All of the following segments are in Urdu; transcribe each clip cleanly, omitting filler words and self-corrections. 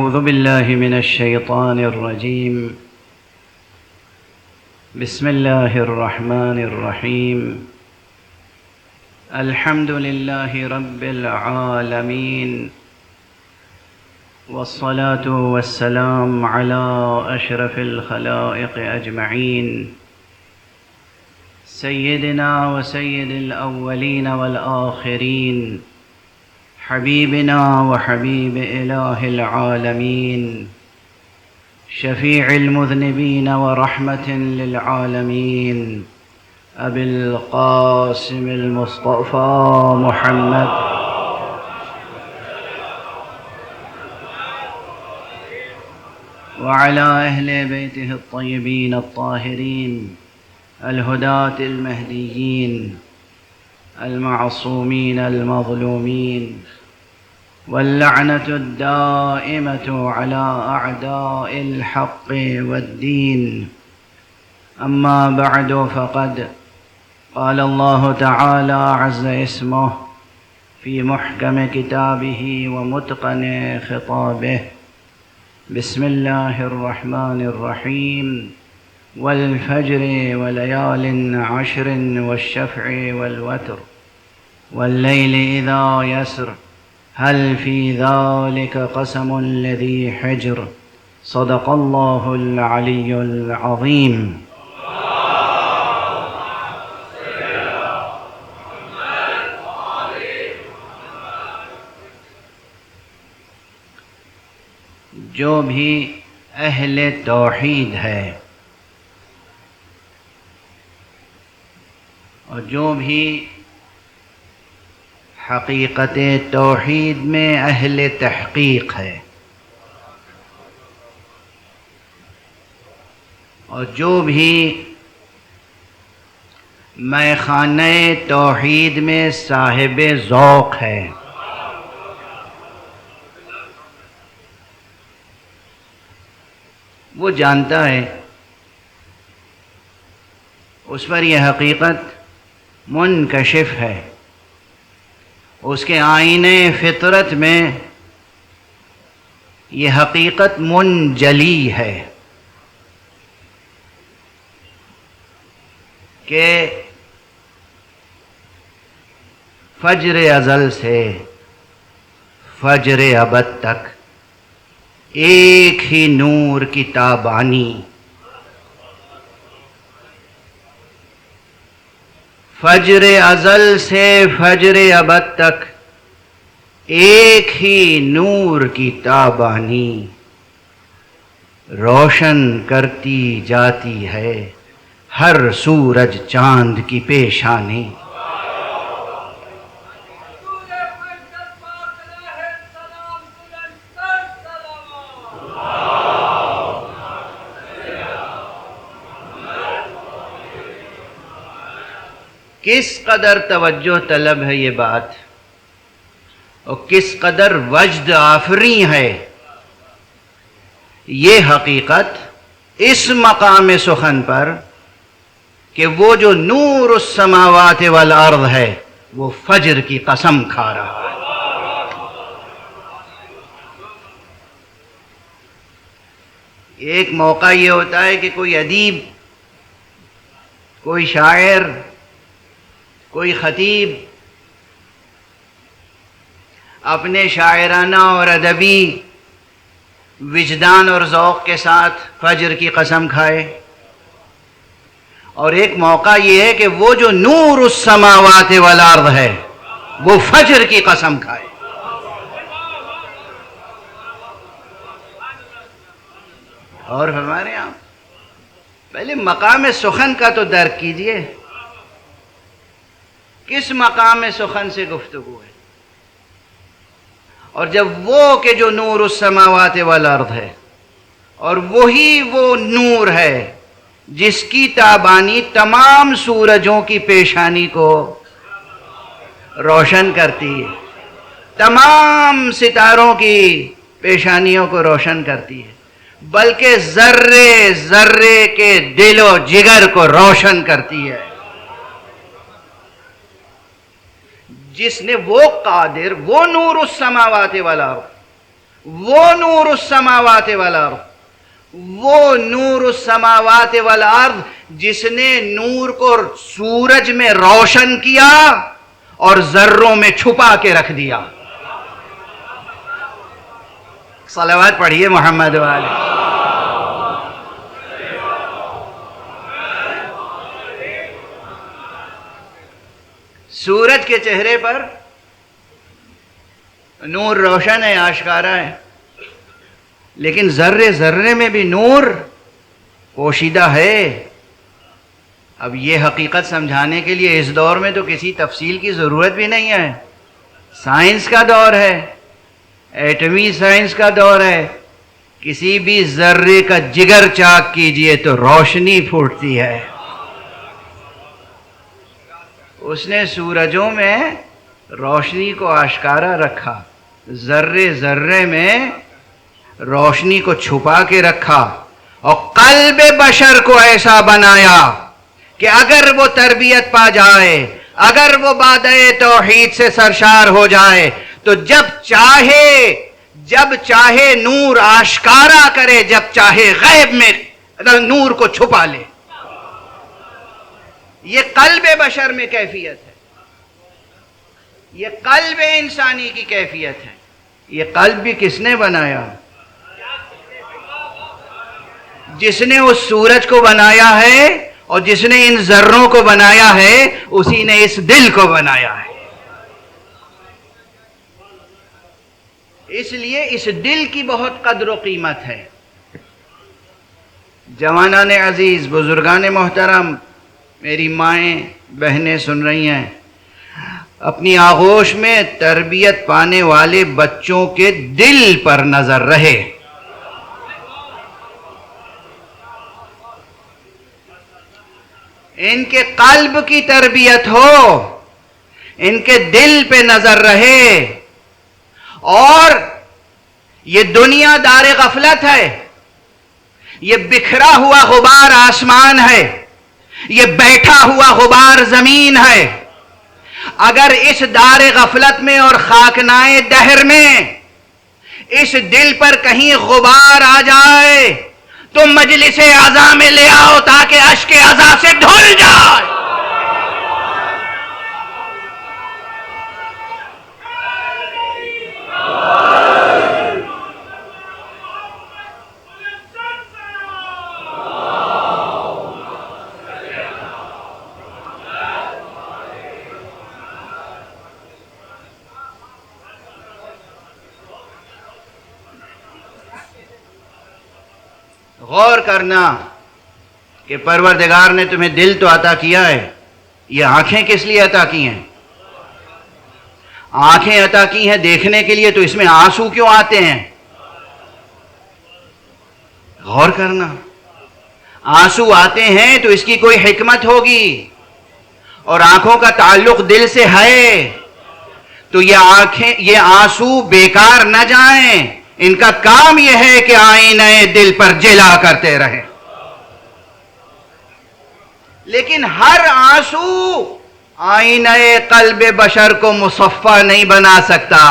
أعوذ بالله من الشيطان الرجيم. بسم الله الرحمن الرحيم. الحمد لله رب العالمين، والصلاة والسلام على أشرف الخلائق أجمعين، سيدنا وسيد الأولين والآخرين، حبيبنا وحبيب إله العالمين، شفيع المذنبين ورحمة للعالمين، أبي القاسم المصطفى محمد وعلى أهل بيته الطيبين الطاهرين الهداة المهديين المعصومين المظلومين، واللعنة الدائمة على أعداء الحق والدين. أما بعد، فقد قال الله تعالى عز اسمه في محكم كتابه ومتقن خطابه: بسم الله الرحمن الرحيم، والفجر وليال عشر، والشفع والوتر، والليل إذا يسر، هل في ذلك قسم لذي حجر. صدق الله العلي العظيم. جو بھی اہل توحید ہے اور جو بھی حقیقت توحید میں اہل تحقیق ہے اور جو بھی میخانہ توحید میں صاحب ذوق ہے، وہ جانتا ہے اس پر یہ حقیقت منکشف ہے، اس کے آئینے فطرت میں یہ حقیقت منجلی ہے کہ فجر ازل سے فجر ابد تک ایک ہی نور کی تابانی، فجر ازل سے فجر ابد تک ایک ہی نور کی تابانی روشن کرتی جاتی ہے ہر سورج چاند کی پیشانی۔ کس قدر توجہ طلب ہے یہ بات، اور کس قدر وجد آفری ہے یہ حقیقت اس مقام سخن پر کہ وہ جو نور السماوات والارض ہے وہ فجر کی قسم کھا رہا ہے۔ ایک موقع یہ ہوتا ہے کہ کوئی ادیب، کوئی شاعر، کوئی خطیب اپنے شاعرانہ اور ادبی وجدان اور ذوق کے ساتھ فجر کی قسم کھائے، اور ایک موقع یہ ہے کہ وہ جو نور السماوات والارض ہے وہ فجر کی قسم کھائے۔ اور ہمارے یہاں پہلے مقام سخن کا تو درک کیجئے، کس مقام سخن سے گفتگو ہے، اور جب وہ کہ جو نور السماوات والارض ہے اور وہی وہ نور ہے جس کی تابانی تمام سورجوں کی پیشانی کو روشن کرتی ہے، تمام ستاروں کی پیشانیوں کو روشن کرتی ہے، بلکہ ذرے ذرے کے دل و جگر کو روشن کرتی ہے، جس نے وہ قادر، وہ نور السماوات والارض، وہ نور السماوات والارض، وہ نور السماوات والارض جس نے نور کو سورج میں روشن کیا اور ذروں میں چھپا کے رکھ دیا۔ صلوات پڑھیے محمد والے۔ سورج کے چہرے پر نور روشن ہے، آشکارا ہے، لیکن ذرے ذرے میں بھی نور پوشیدہ ہے۔ اب یہ حقیقت سمجھانے کے لیے اس دور میں تو کسی تفصیل کی ضرورت بھی نہیں ہے، سائنس کا دور ہے، ایٹمی سائنس کا دور ہے۔ کسی بھی ذرے کا جگر چاک کیجئے تو روشنی پھوٹتی ہے۔ اس نے سورجوں میں روشنی کو آشکارا رکھا، ذرے ذرے میں روشنی کو چھپا کے رکھا، اور قلب بشر کو ایسا بنایا کہ اگر وہ تربیت پا جائے، اگر وہ بادئ توحید سے سرشار ہو جائے تو جب چاہے نور آشکارا کرے، جب چاہے غیب میں نور کو چھپا لے۔ یہ قلب بشر میں کیفیت ہے، یہ قلب انسانی کی کیفیت ہے۔ یہ قلب بھی کس نے بنایا؟ جس نے اس سورج کو بنایا ہے اور جس نے ان ذروں کو بنایا ہے، اسی نے اس دل کو بنایا ہے۔ اس لیے اس دل کی بہت قدر و قیمت ہے۔ جوانان عزیز، بزرگان محترم، میری مائیں بہنیں سن رہی ہیں، اپنی آغوش میں تربیت پانے والے بچوں کے دل پر نظر رہے۔ ان کے قلب کی تربیت ہو، ان کے دل پہ نظر رہے۔ اور یہ دنیا دار غفلت ہے، یہ بکھرا ہوا غبار آسمان ہے، یہ بیٹھا ہوا غبار زمین ہے۔ اگر اس دار غفلت میں اور خاکنائے دہر میں اس دل پر کہیں غبار آ جائے تو مجلس اعضاء میں لے آؤ تاکہ اشک اعضاء سے دھل جائے۔ غور کرنا کہ پروردگار نے تمہیں دل تو عطا کیا ہے، یہ آنکھیں کس لیے عطا کی ہیں؟ آنکھیں عطا کی ہیں دیکھنے کے لیے، تو اس میں آنسو کیوں آتے ہیں؟ غور کرنا، آنسو آتے ہیں تو اس کی کوئی حکمت ہوگی، اور آنکھوں کا تعلق دل سے ہے، تو یہ آنسو بیکار نہ جائیں، ان کا کام یہ ہے کہ آئینہ دل پر جلا کرتے رہیں۔ لیکن ہر آنسو آئینہ قلب بشر کو مصفا نہیں بنا سکتا۔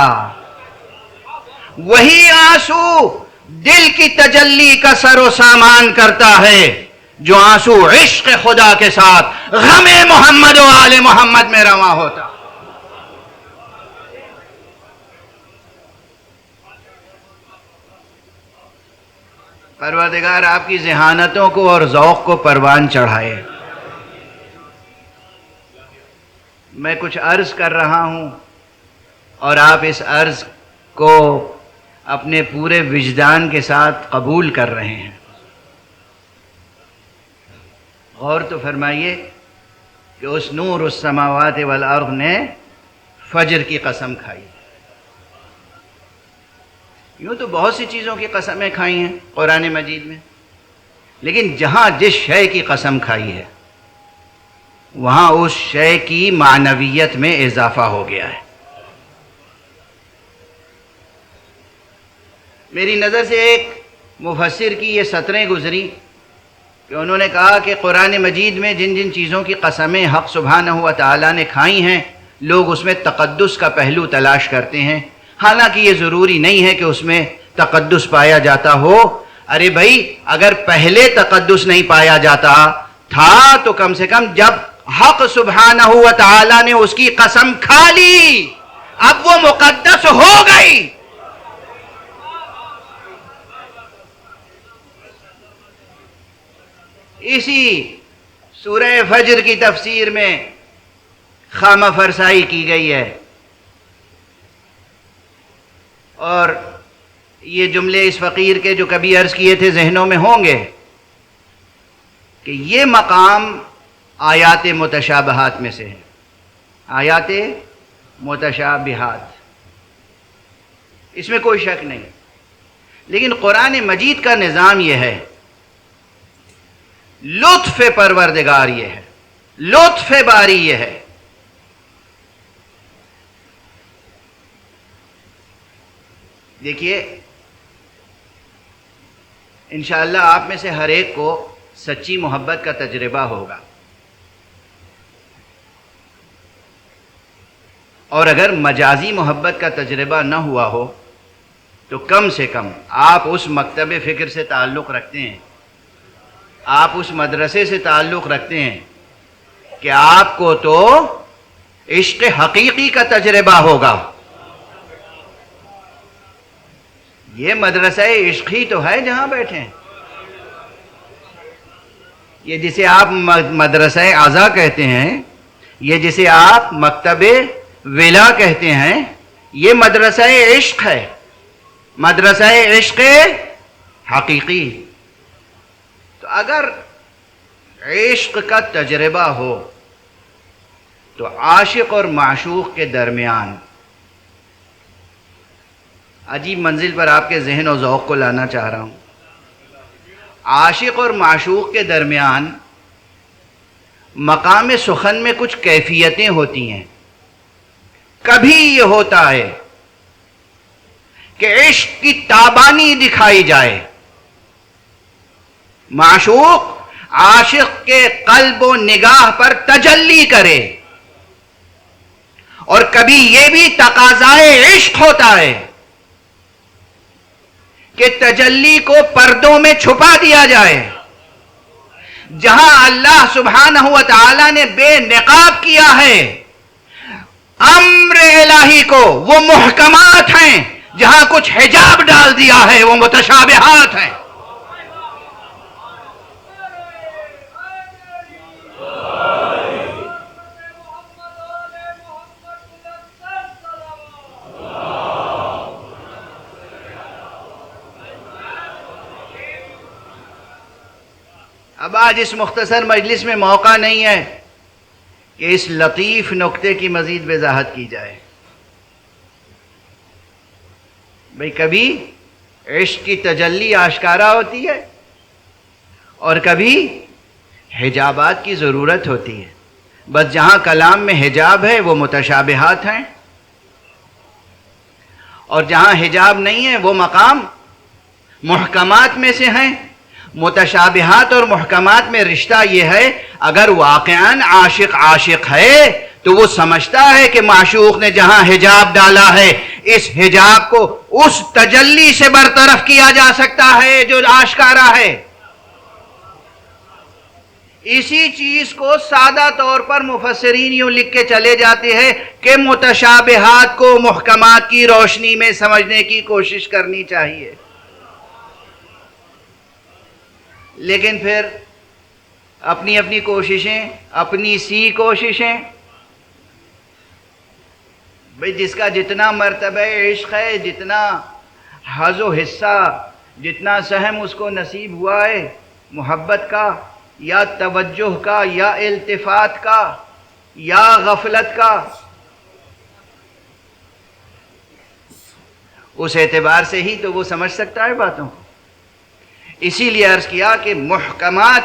وہی آنسو دل کی تجلی کا سر و سامان کرتا ہے، جو آنسو عشق خدا کے ساتھ غم محمد و آل محمد میں رواں ہوتا۔ پروردگار آپ کی ذہانتوں کو اور ذوق کو پروان چڑھائے۔ میں کچھ عرض کر رہا ہوں اور آپ اس عرض کو اپنے پورے وجدان کے ساتھ قبول کر رہے ہیں۔ غور تو فرمائیے کہ اس نور السماوات والارض نے فجر کی قسم کھائی۔ یوں تو بہت سی چیزوں کی قسمیں کھائی ہیں قرآن مجید میں، لیکن جہاں جس شے کی قسم کھائی ہے وہاں اس شے کی معنویت میں اضافہ ہو گیا ہے۔ میری نظر سے ایک مفسر کی یہ سطریں گزری کہ انہوں نے کہا کہ قرآن مجید میں جن جن چیزوں کی قسمیں حق سبحانہ و تعالیٰ نے کھائی ہیں، لوگ اس میں تقدس کا پہلو تلاش کرتے ہیں، حالانکہ یہ ضروری نہیں ہے کہ اس میں تقدس پایا جاتا ہو. ارے بھائی اگر پہلے تقدس نہیں پایا جاتا تھا تو کم سے کم جب حق سبحانہ و تعالی نے اس کی قسم کھا لی اب وہ مقدس ہو گئی. اسی سورہ فجر کی تفسیر میں خامہ فرسائی کی گئی ہے اور یہ جملے اس فقیر کے جو کبھی عرض کیے تھے ذہنوں میں ہوں گے کہ یہ مقام آیات متشابہات میں سے ہے. آیات متشابہات اس میں کوئی شک نہیں. لیکن قرآن مجید کا نظام یہ ہے، لطف پروردگار یہ ہے، لطف باری یہ ہے. دیکھیے انشاءاللہ آپ میں سے ہر ایک کو سچی محبت کا تجربہ ہوگا، اور اگر مجازی محبت کا تجربہ نہ ہوا ہو تو کم سے کم آپ اس مکتب فکر سے تعلق رکھتے ہیں، آپ اس مدرسے سے تعلق رکھتے ہیں کہ آپ کو تو عشق حقیقی کا تجربہ ہوگا. یہ مدرسہ عشق ہی تو ہے جہاں بیٹھے ہیں. یہ جسے آپ مدرسہ اعضا کہتے ہیں، یہ جسے آپ مکتب ولا کہتے ہیں، یہ مدرسہ عشق ہے، مدرسہ عشق حقیقی. تو اگر عشق کا تجربہ ہو تو عاشق اور معشوق کے درمیان عجیب منزل پر آپ کے ذہن و ذوق کو لانا چاہ رہا ہوں. عاشق اور معشوق کے درمیان مقام سخن میں کچھ کیفیتیں ہوتی ہیں. کبھی یہ ہوتا ہے کہ عشق کی تابانی دکھائی جائے، معشوق عاشق کے قلب و نگاہ پر تجلی کرے، اور کبھی یہ بھی تقاضائے عشق ہوتا ہے کہ تجلی کو پردوں میں چھپا دیا جائے. جہاں اللہ سبحانہ و تعالی نے بے نقاب کیا ہے امر الہی کو وہ محکمات ہیں، جہاں کچھ حجاب ڈال دیا ہے وہ متشابہات ہیں. اب آج اس مختصر مجلس میں موقع نہیں ہے کہ اس لطیف نکتے کی مزید وضاحت کی جائے. بھئی کبھی عشق کی تجلی آشکارا ہوتی ہے اور کبھی حجابات کی ضرورت ہوتی ہے. بس جہاں کلام میں حجاب ہے وہ متشابہات ہیں، اور جہاں حجاب نہیں ہے وہ مقام محکمات میں سے ہیں. متشابہات اور محکمات میں رشتہ یہ ہے، اگر واقعاً عاشق عاشق ہے تو وہ سمجھتا ہے کہ معشوق نے جہاں حجاب ڈالا ہے اس حجاب کو اس تجلی سے برطرف کیا جا سکتا ہے جو آشکارا ہے. اسی چیز کو سادہ طور پر مفسرین یوں لکھ کے چلے جاتے ہیں کہ متشابہات کو محکمات کی روشنی میں سمجھنے کی کوشش کرنی چاہیے. لیکن پھر اپنی اپنی کوششیں، اپنی سی کوششیں. بھئی جس کا جتنا مرتبہ عشق ہے، جتنا حظ و حصہ، جتنا سہم اس کو نصیب ہوا ہے محبت کا یا توجہ کا یا التفات کا یا غفلت کا، اس اعتبار سے ہی تو وہ سمجھ سکتا ہے باتوں کو. اسی لیے عرض کیا کہ محکمات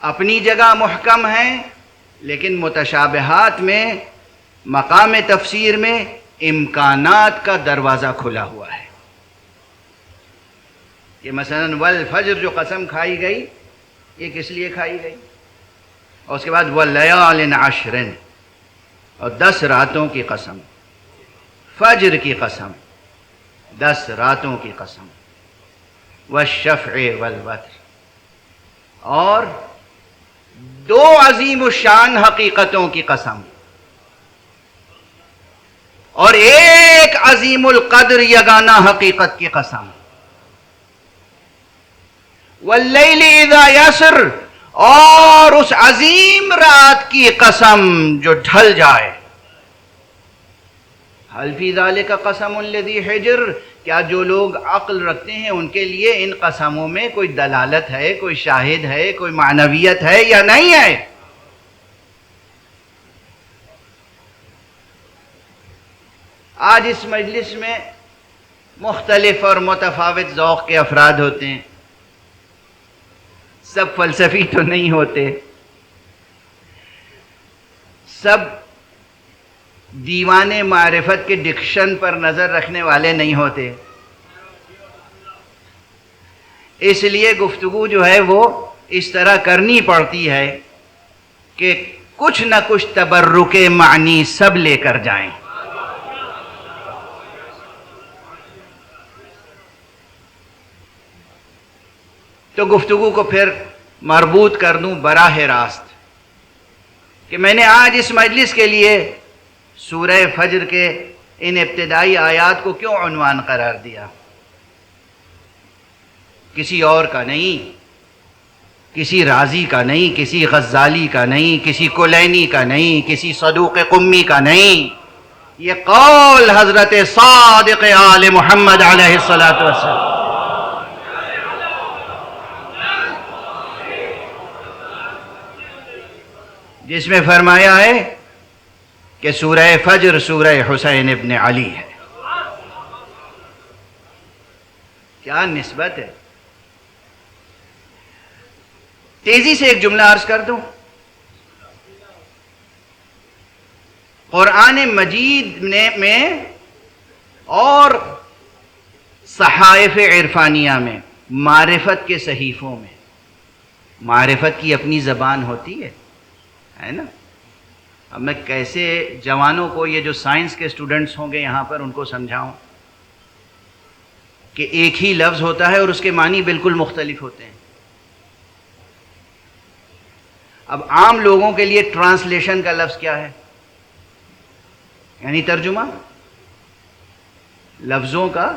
اپنی جگہ محکم ہیں، لیکن متشابہات میں مقام تفسیر میں امکانات کا دروازہ کھلا ہوا ہے. کہ مثلا والفجر جو قسم کھائی گئی یہ کس لیے کھائی گئی؟ اور اس کے بعد وَلَيَالٍ عَشْرٍ، اور 10 راتوں کی قسم. فجر کی قسم، 10 راتوں کی قسم، والشفع والوتر، اور 2 عظیم الشان حقیقتوں کی قسم، اور 1 عظیم القدر یگانہ حقیقت کی قسم، واللیل اذا یسر، اور اس عظیم رات کی قسم جو ڈھل جائے، حل فی ذالک قسم لذی حجر، کیا جو لوگ عقل رکھتے ہیں ان کے لیے ان قسموں میں کوئی دلالت ہے، کوئی شاہد ہے، کوئی معنویت ہے یا نہیں ہے؟ آج اس مجلس میں مختلف اور متفاوت ذوق کے افراد ہوتے ہیں، سب فلسفی تو نہیں ہوتے، سب دیوان معرفت کے ڈکشن پر نظر رکھنے والے نہیں ہوتے، اس لیے گفتگو جو ہے وہ اس طرح کرنی پڑتی ہے کہ کچھ نہ کچھ تبرک معنی سب لے کر جائیں۔ تو گفتگو کو پھر مربوط کر دوں براہ راست کہ میں نے آج اس مجلس کے لیے سورہ فجر کے ان ابتدائی آیات کو کیوں عنوان قرار دیا؟ کسی اور کا نہیں، کسی رازی کا نہیں، کسی غزالی کا نہیں، کسی کلینی کا نہیں، کسی صدوق قمی کا نہیں، یہ قول حضرت صادق آل محمد علیہ السلام، جس میں فرمایا ہے کہ سورہ فجر سورہ حسین ابن علی ہے۔ کیا نسبت ہے! تیزی سے ایک جملہ عرض کر دوں، قرآن مجید میں اور صحائف عرفانیہ میں، معرفت کے صحیفوں میں، معرفت کی اپنی زبان ہوتی ہے نا؟ اب میں کیسے جوانوں کو، یہ جو سائنس کے اسٹوڈنٹس ہوں گے یہاں پر، ان کو سمجھاؤں کہ ایک ہی لفظ ہوتا ہے اور اس کے معنی بالکل مختلف ہوتے ہیں۔ اب عام لوگوں کے لیے ٹرانسلیشن کا لفظ کیا ہے؟ یعنی ترجمہ، لفظوں کا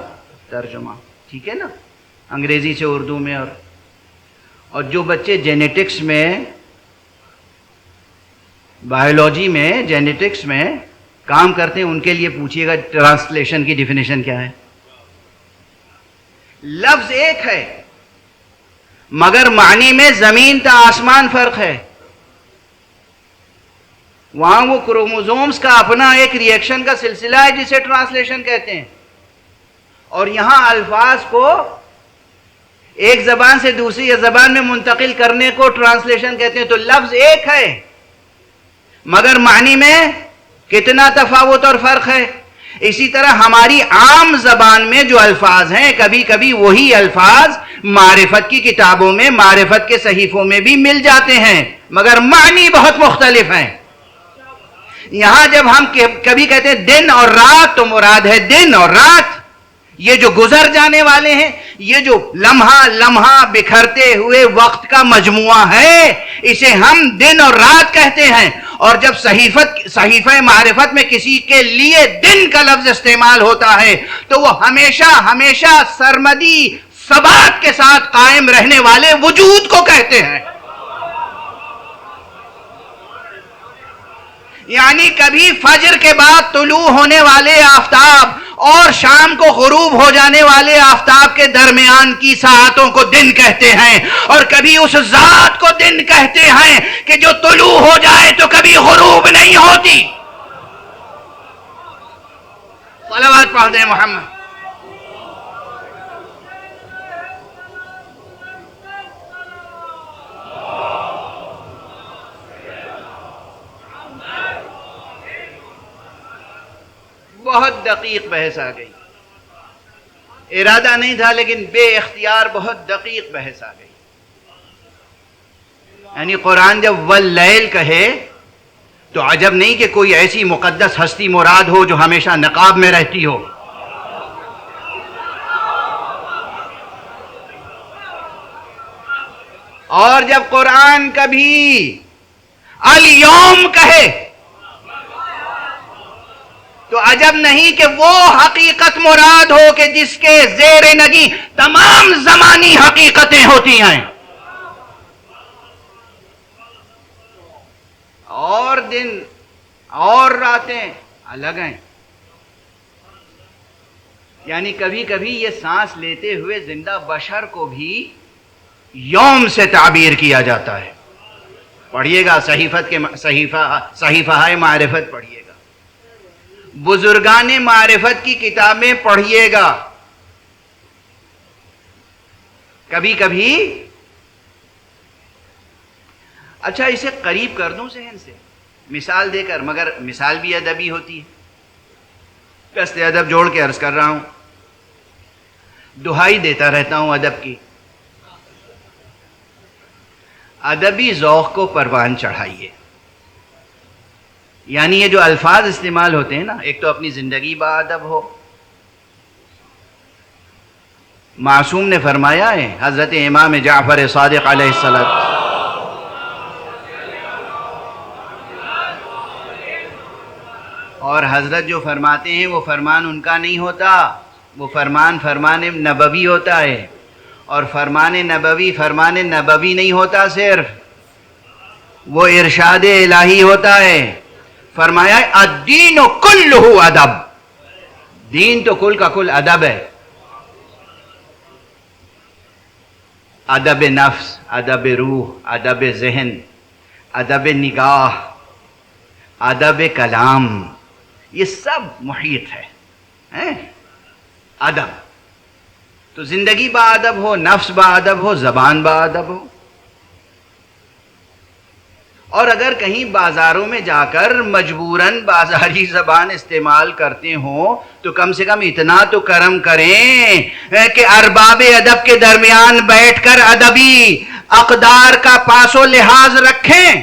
ترجمہ، ٹھیک ہے نا، انگریزی سے اردو میں۔ اور جو بچے جینیٹکس میں، بایولوجی میں، جینیٹکس میں کام کرتے ہیں، ان کے لیے پوچھیے گا ٹرانسلیشن کی ڈیفینیشن کیا ہے؟ لفظ ایک ہے مگر معنی میں زمین تا آسمان فرق ہے۔ وہاں وہ کروموزومز کا اپنا ایک ری ایکشن کا سلسلہ ہے جسے ٹرانسلیشن کہتے ہیں، اور یہاں الفاظ کو ایک زبان سے دوسری زبان میں منتقل کرنے کو ٹرانسلیشن کہتے ہیں۔ تو لفظ ایک ہے مگر معنی میں کتنا تفاوت اور فرق ہے۔ اسی طرح ہماری عام زبان میں جو الفاظ ہیں، کبھی کبھی وہی الفاظ معرفت کی کتابوں میں، معرفت کے صحیفوں میں بھی مل جاتے ہیں مگر معنی بہت مختلف ہیں۔ یہاں جب ہم کبھی کہتے ہیں دن اور رات، تو مراد ہے دن اور رات، یہ جو گزر جانے والے ہیں، یہ جو لمحہ لمحہ بکھرتے ہوئے وقت کا مجموعہ ہے، اسے ہم دن اور رات کہتے ہیں۔ اور جب صحیفہ معرفت میں کسی کے لیے دن کا لفظ استعمال ہوتا ہے تو وہ ہمیشہ ہمیشہ سرمدی ثبات کے ساتھ قائم رہنے والے وجود کو کہتے ہیں۔ یعنی کبھی فجر کے بعد طلوع ہونے والے آفتاب اور شام کو غروب ہو جانے والے آفتاب کے درمیان کی ساعتوں کو دن کہتے ہیں، اور کبھی اس ذات کو دن کہتے ہیں کہ جو طلوع ہو جائے تو کبھی غروب نہیں ہوتی۔ صلوات پڑھ دیں محمد۔ بہت دقیق بحث آ گئی، ارادہ نہیں تھا لیکن بے اختیار بہت دقیق بحث آ گئی۔ یعنی قرآن جب واللیل کہے تو عجب نہیں کہ کوئی ایسی مقدس ہستی مراد ہو جو ہمیشہ نقاب میں رہتی ہو. اور جب قرآن کبھی الیوم کہے تو عجب نہیں کہ وہ حقیقت مراد ہو کہ جس کے زیر نگی تمام زمانی حقیقتیں ہوتی ہیں. اور دن اور راتیں الگ ہیں. یعنی کبھی کبھی یہ سانس لیتے ہوئے زندہ بشر کو بھی یوم سے تعبیر کیا جاتا ہے. پڑھیے گا صحیفہ معرفت پڑھیے گا, بزرگان معرفت کی کتابیں پڑھیے گا. کبھی کبھی اچھا اسے قریب کر دوں ذہن سے مثال دے کر, مگر مثال بھی ادبی ہوتی ہے. قصد ادب جوڑ کے عرض کر رہا ہوں, دہائی دیتا رہتا ہوں ادب کی. ادبی ذوق کو پروان چڑھائیے. یعنی یہ جو الفاظ استعمال ہوتے ہیں نا, ایک تو اپنی زندگی با ادب ہو. معصوم نے فرمایا ہے, حضرت امام جعفر صادق علیہ السلام, اور حضرت جو فرماتے ہیں وہ فرمان ان کا نہیں ہوتا, وہ فرمان نبوی ہوتا ہے. اور فرمان نبوی نہیں ہوتا, صرف وہ ارشاد الہی ہوتا ہے. فرمایا الدین کلہ ادب, دین تو کل کا کل ادب ہے. ادب نفس, ادب روح, ادب ذہن, ادب نگاہ, ادب کلام, یہ سب محیط ہے ادب. تو زندگی با ادب ہو, نفس با ادب ہو, زبان با ادب ہو. اور اگر کہیں بازاروں میں جا کر مجبوراً بازاری زبان استعمال کرتے ہوں تو کم سے کم اتنا تو کرم کریں کہ ارباب ادب کے درمیان بیٹھ کر ادبی اقدار کا پاس و لحاظ رکھیں.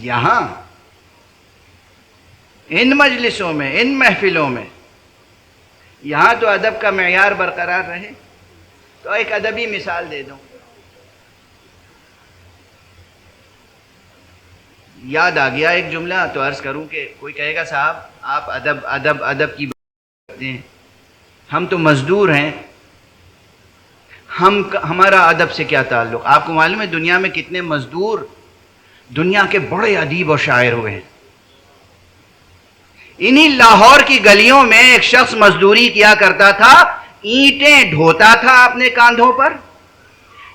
یہاں ان مجلسوں میں, ان محفلوں میں, یہاں تو ادب کا معیار برقرار رہے. تو ایک ادبی مثال دے دوں. یاد آ گیا ایک جملہ, تو عرض کروں کہ کوئی کہے گا صاحب آپ ادب کی بات کرتے ہیں, ہم تو مزدور ہیں, ہمارا ادب سے کیا تعلق؟ آپ کو معلوم ہے دنیا میں کتنے مزدور دنیا کے بڑے ادیب اور شاعر ہوئے ہیں. انہی لاہور کی گلیوں میں ایک شخص مزدوری کیا کرتا تھا, اینٹیں ڈھوتا تھا اپنے کاندھوں پر,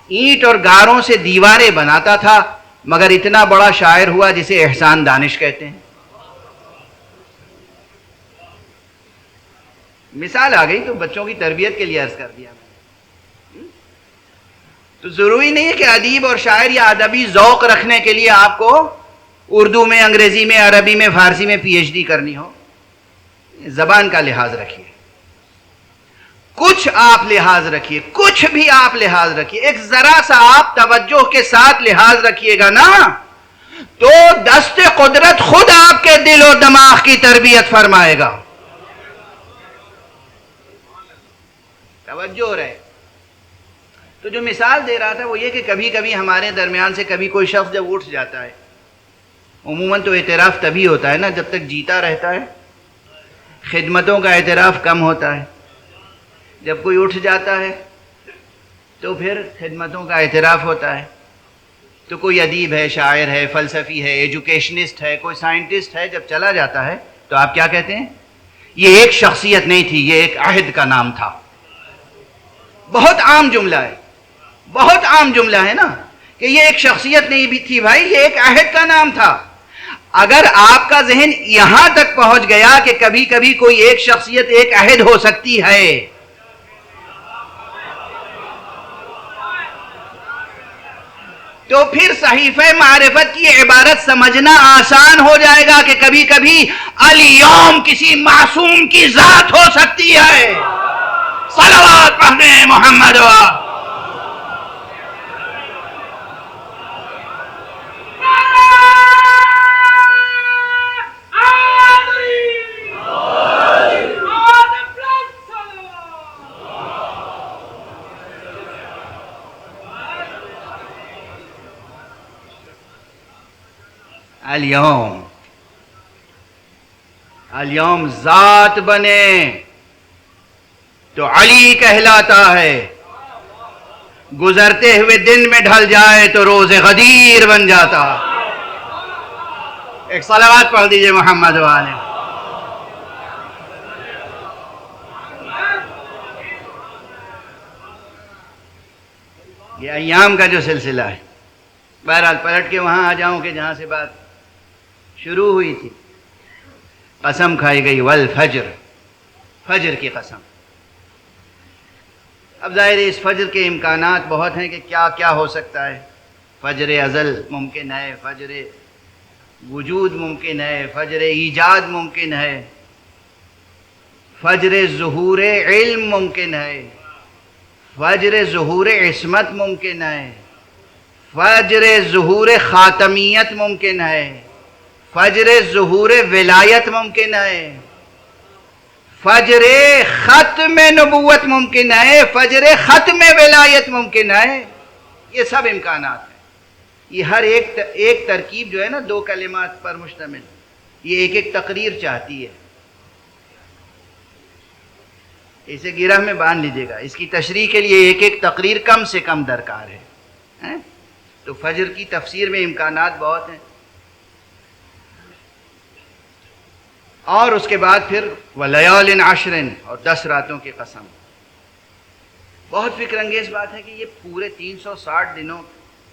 اینٹ اور گاروں سے دیواریں بناتا تھا, مگر اتنا بڑا شاعر ہوا جسے احسان دانش کہتے ہیں. مثال آ گئی تو بچوں کی تربیت کے لیے عرض کر دیا میں. تو ضروری نہیں ہے کہ ادیب اور شاعر یا ادبی ذوق رکھنے کے لیے آپ کو اردو میں, انگریزی میں, عربی میں, فارسی میں پی ایچ ڈی کرنی ہو. زبان کا لحاظ رکھیے, کچھ آپ لحاظ رکھیے, کچھ بھی آپ لحاظ رکھیے, ایک ذرا سا آپ توجہ کے ساتھ لحاظ رکھیے گا نا تو دست قدرت خود آپ کے دل و دماغ کی تربیت فرمائے گا. توجہ رہے. تو جو مثال دے رہا تھا وہ یہ کہ کبھی کبھی ہمارے درمیان سے کبھی کوئی شخص جب اٹھ جاتا ہے, عموماً تو اعتراف تبھی ہوتا ہے نا جب تک جیتا رہتا ہے, خدمتوں کا اعتراف کم ہوتا ہے. جب کوئی اٹھ جاتا ہے تو پھر خدمتوں کا اعتراف ہوتا ہے. تو کوئی ادیب ہے, شاعر ہے, فلسفی ہے, ایجوکیشنسٹ ہے, کوئی سائنٹسٹ ہے, جب چلا جاتا ہے تو آپ کیا کہتے ہیں؟ یہ ایک شخصیت نہیں تھی, یہ ایک عہد کا نام تھا. بہت عام جملہ ہے, بہت عام جملہ ہے نا کہ یہ ایک شخصیت نہیں بھی تھی بھائی, یہ ایک عہد کا نام تھا. اگر آپ کا ذہن یہاں تک پہنچ گیا کہ کبھی کبھی کوئی ایک شخصیت ایک عہد ہو سکتی ہے, تو پھر صحیفہ معرفت کی عبارت سمجھنا آسان ہو جائے گا کہ کبھی کبھی الیوم کسی معصوم کی ذات ہو سکتی ہے. صلوات پڑھنے محمد. اليوم ذات بنے تو علی کہلاتا ہے، گزرتے ہوئے دن میں ڈھل جائے تو روز غدیر بن جاتا۔ ایک صلوات پڑھ دیجئے محمد والے۔ یہ ایام کا جو سلسلہ ہے، بہرحال پلٹ کے وہاں آ جاؤں کہ جہاں سے بات شروع ہوئی تھی۔ قسم کھائی گئی والفجر، فجر کی قسم۔ اب ظاہر ہے اس فجر کے امکانات بہت ہیں کہ کیا کیا ہو سکتا ہے۔ فجر ازل ممکن ہے، فجر وجود ممکن ہے، فجر ایجاد ممکن ہے، فجر ظہور علم ممکن ہے، فجر ظہور عصمت ممکن ہے، فجر ظہور خاتمیت ممکن ہے، فجر ظہور ولایت ممکن ہے، فجر ختم نبوت ممکن ہے، فجر ختم ولایت ممکن ہے۔ یہ سب امکانات ہیں۔ یہ ہر ایک ترکیب جو ہے نا، دو کلمات پر مشتمل، یہ ایک ایک تقریر چاہتی ہے۔ اسے گرہ میں باندھ لیجیے گا، اس کی تشریح کے لیے ایک ایک تقریر کم سے کم درکار ہے۔ تو فجر کی تفسیر میں امکانات بہت ہیں۔ اور اس کے بعد پھر وَلَيَالٍ عَشْرٍ، اور 10 راتوں کی قسم۔ بہت فکر انگیز بات ہے کہ یہ پورے 360 دنوں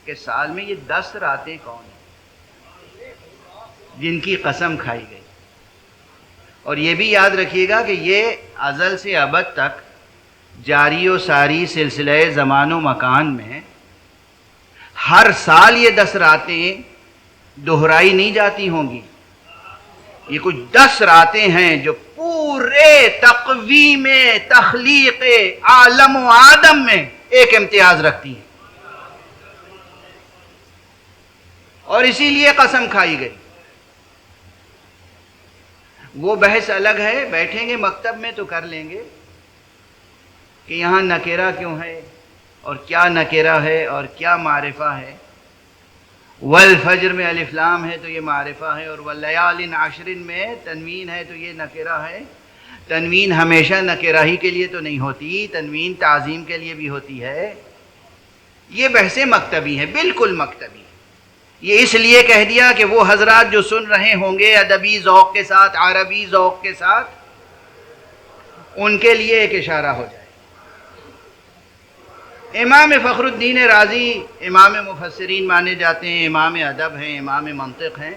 کے سال میں یہ 10 راتیں کون ہیں جن کی قسم کھائی گئی۔ اور یہ بھی یاد رکھیے گا کہ یہ ازل سے ابد تک جاری و ساری سلسلہ زمان و مکان میں ہر سال یہ 10 راتیں دہرائی نہیں جاتی ہوں گی۔ یہ کچھ 10 راتیں ہیں جو پورے تقویم تخلیق عالم و آدم میں ایک امتیاز رکھتی ہیں، اور اسی لیے قسم کھائی گئی۔ وہ بحث الگ ہے، بیٹھیں گے مکتب میں تو کر لیں گے کہ یہاں نکرہ کیوں ہے اور کیا نکرہ ہے اور کیا معرفہ ہے۔ والفجر میں الف لام ہے تو یہ معرفہ ہے، اور واللیال عشر میں تنوین ہے تو یہ نکرہ ہے۔ تنوین ہمیشہ نکرہ ہی کے لیے تو نہیں ہوتی، تنوین تعظیم کے لیے بھی ہوتی ہے۔ یہ بحثیں مکتبی ہیں، بالکل مکتبی۔ یہ اس لیے کہہ دیا کہ وہ حضرات جو سن رہے ہوں گے ادبی ذوق کے ساتھ، عربی ذوق کے ساتھ، ان کے لیے ایک اشارہ ہو جائے۔ امام فخر الدین رازی امام مفسرین مانے جاتے ہیں، امام ادب ہیں، امام منطق ہیں۔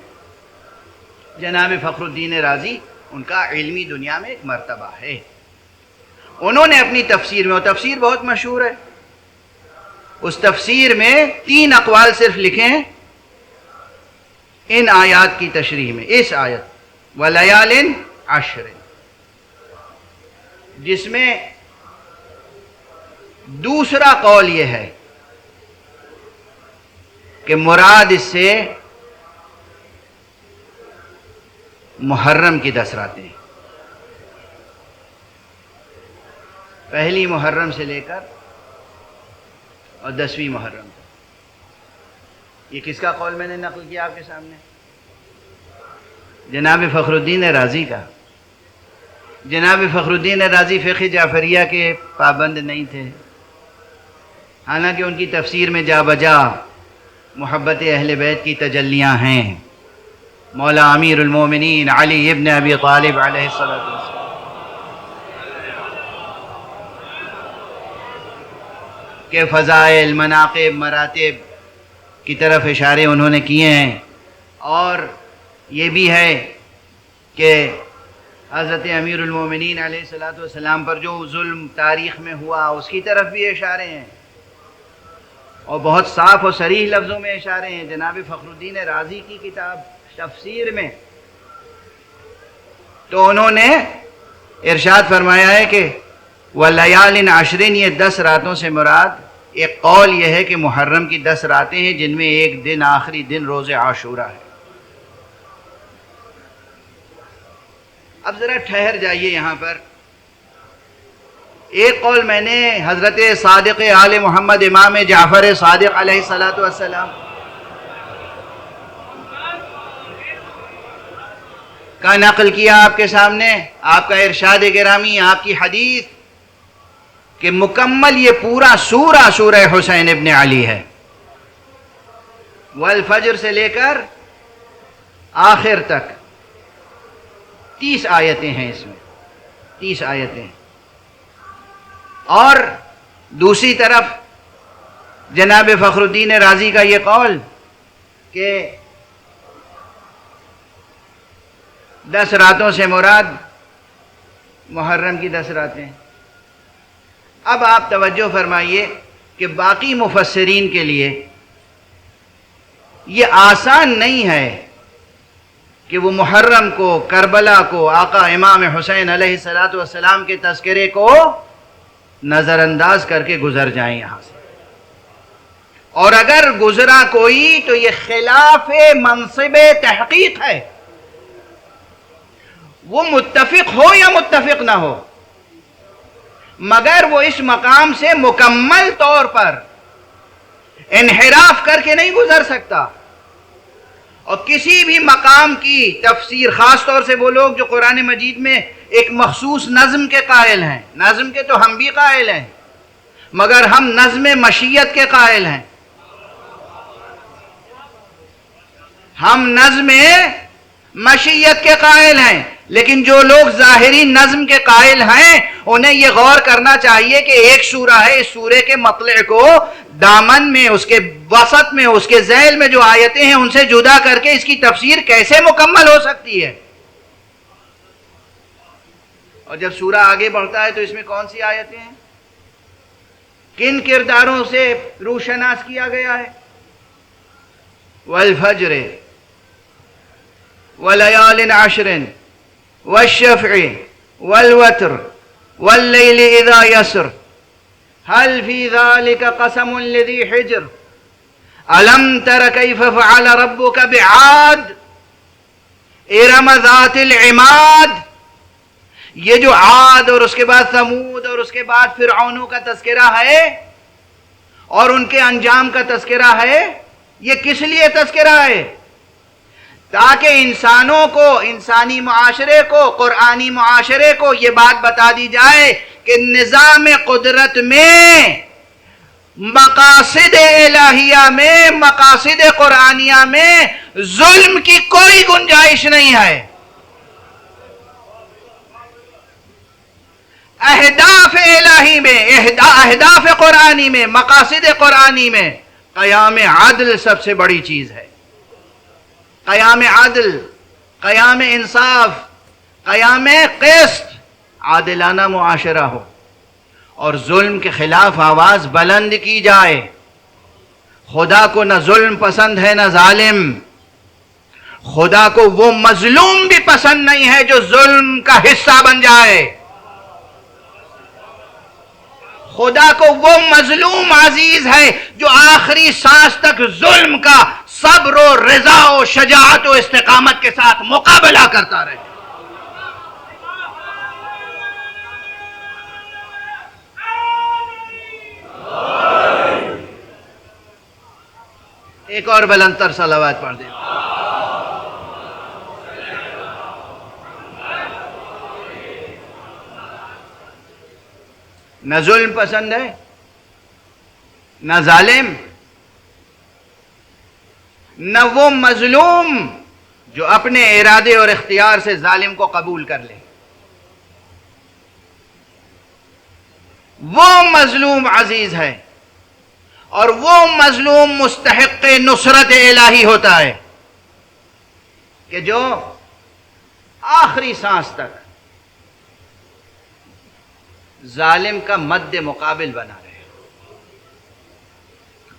جناب فخر الدین رازی، ان کا علمی دنیا میں ایک مرتبہ ہے۔ انہوں نے اپنی تفسیر میں، اور تفسیر بہت مشہور ہے، اس تفسیر میں 3 اقوال صرف لکھے ہیں ان آیات کی تشریح میں۔ اس آیت وَلَيَالٍ عَشْرٍ، جس میں دوسرا قول یہ ہے کہ مراد اس سے محرم کی 10 راتیں، پہلی محرم سے لے کر اور 10ویں محرم تک۔ یہ کس کا قول میں نے نقل کیا آپ کے سامنے؟ جناب فخر الدین رازی کا۔ جناب فخر الدین رازی فقہ جعفریہ کے پابند نہیں تھے، حالانکہ ان کی تفسیر میں جا بجا محبت اہل بیت کی تجلیاں ہیں۔ مولا امیر المومنین علی ابن ابی طالب علیہ السلام کے فضائل، مناقب، مراتب کی طرف اشارے انہوں نے کیے ہیں، اور یہ بھی ہے کہ حضرت امیر المومنین علیہ السلام پر جو ظلم تاریخ میں ہوا اس کی طرف بھی اشارے ہیں، اور بہت صاف اور صریح لفظوں میں اشارے ہیں۔ جناب فخر الدین رازی کی کتاب تفسیر میں تو انہوں نے ارشاد فرمایا ہے کہ وَلَيَالٍ عَشْرٍ، یہ 10 راتوں سے مراد، ایک قول یہ ہے کہ محرم کی 10 راتیں ہیں جن میں ایک دن، آخری دن روز عاشورہ ہے۔ اب ذرا ٹھہر جائیے یہاں پر۔ ایک قول میں نے حضرت صادق آل محمد امام جعفر صادق علیہ السلام کا نقل کیا آپ کے سامنے، آپ کا ارشاد گرامی، آپ کی حدیث کہ مکمل یہ پورا سورہ حسین ابن علی ہے، والفجر سے لے کر آخر تک 30 آیتیں ہیں اس میں، 30 آیتیں. اور دوسری طرف جناب فخر الدین رازی کا یہ قول کہ 10 راتوں سے مراد محرم کی 10 راتیں. اب آپ توجہ فرمائیے کہ باقی مفسرین کے لیے یہ آسان نہیں ہے کہ وہ محرم کو، کربلا کو، آقا امام حسین علیہ السلام کے تذکرے کو نظر انداز کر کے گزر جائیں یہاں سے. اور اگر گزرا کوئی تو یہ خلاف منصب تحقیق ہے، وہ متفق ہو یا متفق نہ ہو، مگر وہ اس مقام سے مکمل طور پر انحراف کر کے نہیں گزر سکتا. اور کسی بھی مقام کی تفسیر، خاص طور سے وہ لوگ جو قرآن مجید میں ایک مخصوص نظم کے قائل ہیں، نظم کے تو ہم بھی قائل ہیں مگر ہم نظم مشیت کے قائل ہیں، ہم نظم مشیت کے قائل ہیں. لیکن جو لوگ ظاہری نظم کے قائل ہیں انہیں یہ غور کرنا چاہیے کہ ایک سورہ ہے، اس سورے کے مطلع کو دامن میں، اس کے وسط میں، اس کے ذیل میں جو آیتیں ہیں ان سے جدا کر کے اس کی تفسیر کیسے مکمل ہو سکتی ہے. اور جب سورہ آگے بڑھتا ہے تو اس میں کون سی آیتیں ہیں، کن کرداروں سے روشناس کیا گیا ہے؟ والفجر وليال عشر والشفع والوتر والليل إذا يسر هل في ذلك قسم لذي حجر ألم تر كيف فعل ربك بعاد إرم ذات العماد. یہ جو عاد اور اس کے بعد ثمود اور اس کے بعد فرعونوں کا تذکرہ ہے اور ان کے انجام کا تذکرہ ہے، یہ کس لیے تذکرہ ہے؟ تاکہ انسانوں کو، انسانی معاشرے کو، قرآنی معاشرے کو یہ بات بتا دی جائے کہ نظام قدرت میں، مقاصد الہیہ میں، مقاصد قرآنیہ میں ظلم کی کوئی گنجائش نہیں ہے. اہداف الہی میں، اہداف قرآنی میں، مقاصد قرآنی میں قیام عدل سب سے بڑی چیز ہے. قیام عدل، قیام انصاف، قیام قسط، عادلانہ معاشرہ ہو اور ظلم کے خلاف آواز بلند کی جائے. خدا کو نہ ظلم پسند ہے نہ ظالم. خدا کو وہ مظلوم بھی پسند نہیں ہے جو ظلم کا حصہ بن جائے. خدا کو وہ مظلوم عزیز ہے جو آخری سانس تک ظلم کا صبر و رضا و شجاعت و استقامت کے ساتھ مقابلہ کرتا رہے. ایک اور بلندتر صلوات پڑھ دیں. نہ ظلم پسند ہے نہ ظالم، نہ وہ مظلوم جو اپنے ارادے اور اختیار سے ظالم کو قبول کر لے. وہ مظلوم عزیز ہے اور وہ مظلوم مستحق نصرت الہی ہوتا ہے کہ جو آخری سانس تک ظالم کا مد مقابل بنا رہے،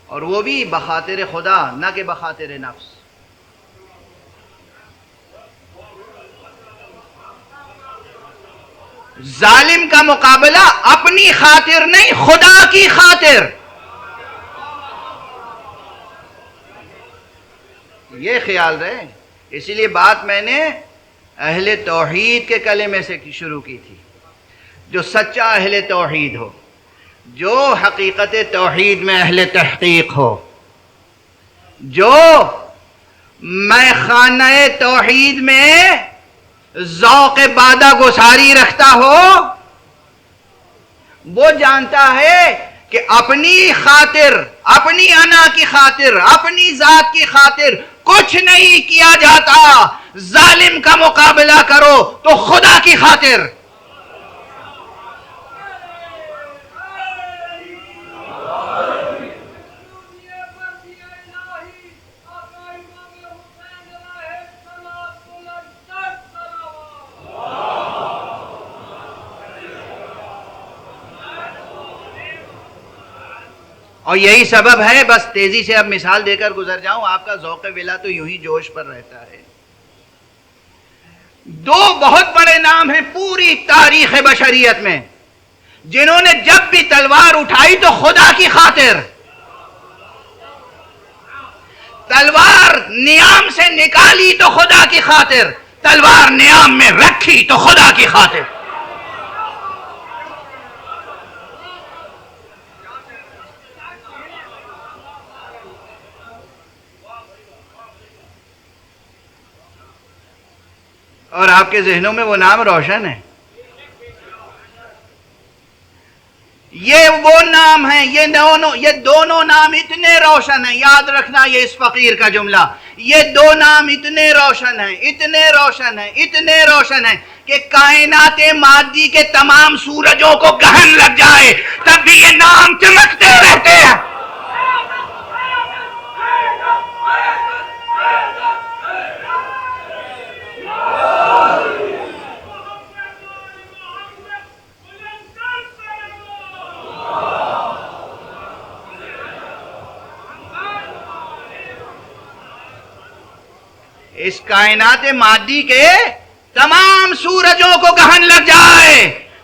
اور وہ بھی بخاطر خدا نہ کہ بخاطر نفس. ظالم کا مقابلہ اپنی خاطر نہیں، خدا کی خاطر. یہ خیال رہے. اسی لیے بات میں نے اہل توحید کے کلمے سے شروع کی تھی. جو سچا اہل توحید ہو، جو حقیقت توحید میں اہل تحقیق ہو، جو میں خانہ توحید میں ذوق بادہ گساری رکھتا ہو، وہ جانتا ہے کہ اپنی خاطر، اپنی انا کی خاطر، اپنی ذات کی خاطر کچھ نہیں کیا جاتا. ظالم کا مقابلہ کرو تو خدا کی خاطر. اور یہی سبب ہے، بس تیزی سے اب مثال دے کر گزر جاؤں، آپ کا ذوق ولا تو یوں ہی جوش پر رہتا ہے. دو بہت بڑے نام ہیں پوری تاریخ بشریت میں، جنہوں نے جب بھی تلوار اٹھائی تو خدا کی خاطر. تلوار نیام سے نکالی تو خدا کی خاطر، تلوار نیام میں رکھی تو خدا کی خاطر. اور آپ کے ذہنوں میں وہ نام روشن ہے. یہ وہ نام ہیں، یہ دونوں نام اتنے روشن ہیں. یاد رکھنا یہ اس فقیر کا جملہ، یہ دو نام اتنے روشن ہیں، اتنے روشن ہیں، اتنے روشن ہیں کہ کائنات مادی کے تمام سورجوں کو گہن لگ جائے تب بھی یہ نام چمکتے رہتے ہیں. اس کائنات مادی کے تمام سورجوں کو گہن لگ جائے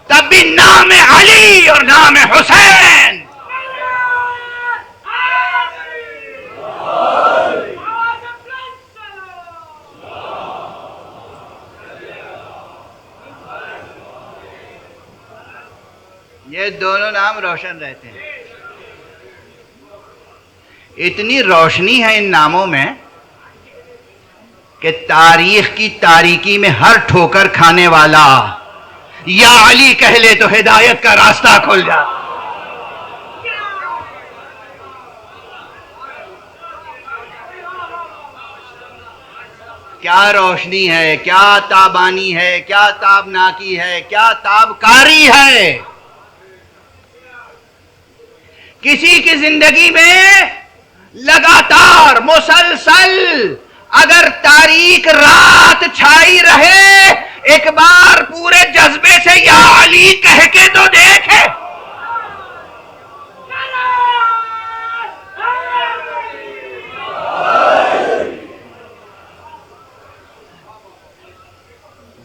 تب بھی نام علی اور نام حسین. یہ دونوں نام روشن رہتے ہیں. اتنی روشنی ہے ان ناموں میں کہ تاریخ کی تاریکی میں ہر ٹھوکر کھانے والا یا علی کہہ لے تو ہدایت کا راستہ کھل جا. کیا روشنی ہے، کیا تابانی ہے، کیا تابناکی ہے، کیا تابکاری ہے. کسی کی زندگی میں لگاتار مسلسل اگر تاریک رات چھائی رہے، ایک بار پورے جذبے سے یا علی کہہ کے تو دیکھے.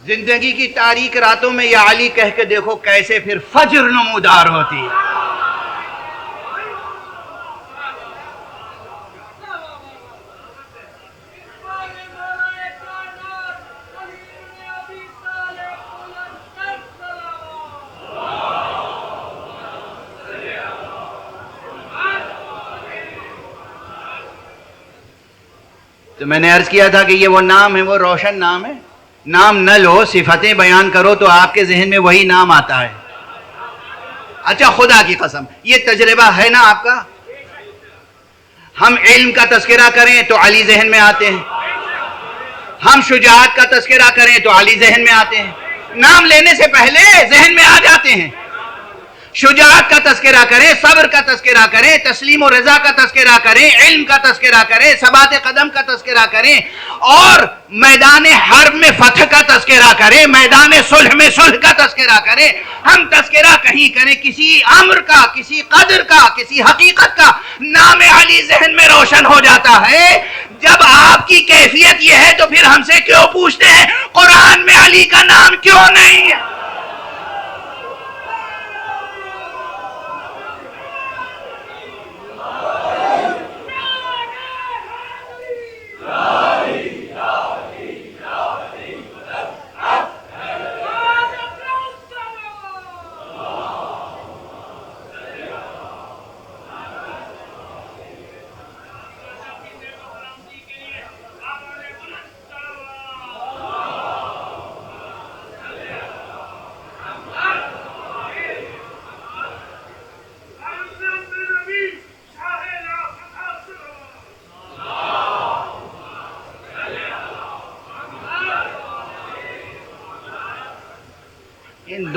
زندگی کی تاریک راتوں میں یا علی کہہ کے دیکھو کیسے پھر فجر نمودار ہوتی ہے. تو میں نے عرض کیا تھا کہ یہ وہ نام ہے، وہ روشن نام ہے. نام نہ لو، صفتیں بیان کرو تو آپ کے ذہن میں وہی نام آتا ہے. اچھا خدا کی قسم یہ تجربہ ہے نا آپ کا، ہم علم کا تذکرہ کریں تو علی ذہن میں آتے ہیں، ہم شجاعت کا تذکرہ کریں تو علی ذہن میں آتے ہیں. نام لینے سے پہلے ذہن میں آ جاتے ہیں. شجاعت کا تذکرہ کریں، صبر کا تذکرہ کریں، تسلیم و رضا کا تذکرہ کریں، علم کا تذکرہ کریں، ثبات قدم کا تذکرہ کریں، اور میدان حرب میں فتح کا تذکرہ کریں، میدان صلح میں صلح کا تذکرہ کریں. ہم تذکرہ کہیں کریں کسی امر کا، کسی قدر کا، کسی حقیقت کا، نام علی ذہن میں روشن ہو جاتا ہے. جب آپ کی کیفیت یہ ہے تو پھر ہم سے کیوں پوچھتے ہیں قرآن میں علی کا نام کیوں نہیں ہے؟